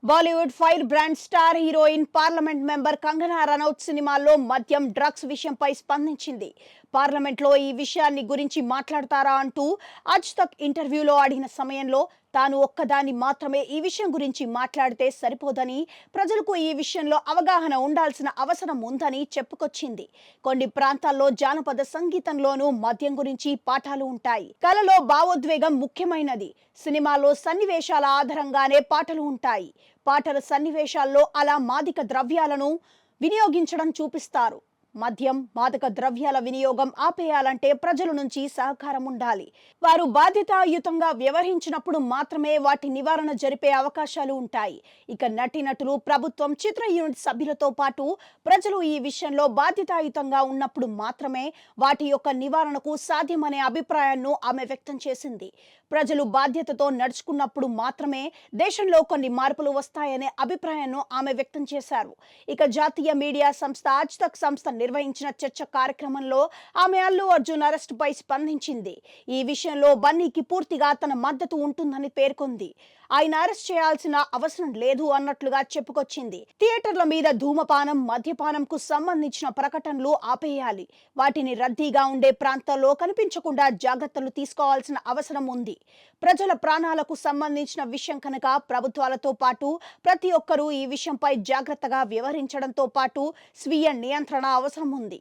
Bollywood fire brand star heroine parliament member Kangana Ranaut సినిమాల్లో మద్యం drugs విషయంపై స్పందించింది. పార్లమెంట్లో ఈ విషయాన్ని గురించి మాట్లాడతారా అంటూ అజ్ తక్ ఇంటర్వ్యూలో అడిగిన సమయంలో తాను ఒక్కదాన్ని మాత్రమే ఈ విషయం గురించి మాట్లాడితే సరిపోదని, ప్రజలకు ఈ విషయంలో అవగాహన ఉండాల్సిన అవసరం ఉందని చెప్పుకొచ్చింది. కొన్ని ప్రాంతాల్లో జానపద సంగీతంలోనూ మద్యం గురించి పాఠాలు ఉంటాయి. కళలో భావోద్వేగం ముఖ్యమైనది. సినిమాలో సన్నివేశాల ఆధారంగానే పాటలు ఉంటాయి. పాటల సన్నివేశాల్లో అలా మాదక ద్రవ్యాలను వినియోగించడం చూపిస్తారు. మద్యం, మాదక ద్రవ్యాల వినియోగం ఆపేయాలంటే ప్రజల నుంచి సహకారం ఉండాలి. వారు బాధ్యతాయుతంగా వ్యవహరించినప్పుడు మాత్రమే వాటి నివారణ జరిపే అవకాశాలు ఉంటాయి. ఇక నటీనటులు, ప్రభుత్వం, చిత్ర యూనిట్ సభ్యులతో పాటు ప్రజలు ఈ విషయంలో బాధ్యతాయుతంగా ఉన్నప్పుడు మాత్రమే వాటి యొక్క నివారణకు సాధ్యమనే అభిప్రాయాన్ని ఆమె వ్యక్తం చేసింది. ప్రజలు బాధ్యతతో నడుచుకున్నప్పుడు మాత్రమే దేశంలో కొన్ని మార్పులు వస్తాయనే అభిప్రాయాన్ని ఆమె వ్యక్తం చేశారు. ఇక జాతీయ మీడియా సంస్థ అజ్ తక్ సంస్థ నిర్వహించిన చర్చ కార్యక్రమంలో ఆమె అల్లు అర్జున్ అరెస్టుపై స్పందించింది. ఈ విషయంలో బన్నీకి పూర్తిగా తన మద్దతు ఉంటుందని పేర్కొంది. ఆయన అరెస్ట్ చేయాల్సిన అవసరం లేదు అన్నట్లుగా చెప్పుకొచ్చింది. థియేటర్ల మీద ధూమపానం, మద్యపానంకు సంబంధించిన ప్రకటనలు ఆపేయాలి. వాటిని రద్దీగా ఉండే ప్రాంతాల్లో కనిపించకుండా జాగ్రత్తలు తీసుకోవాల్సిన అవసరం ఉంది. ప్రజల ప్రాణాలకు సంబంధించిన విషయం కనుక ప్రభుత్వాలతో పాటు ప్రతి ఒక్కరూ ఈ విషయంపై జాగ్రత్తగా వ్యవహరించడంతో పాటు స్వీయ నియంత్రణ అవసరం ఉంది.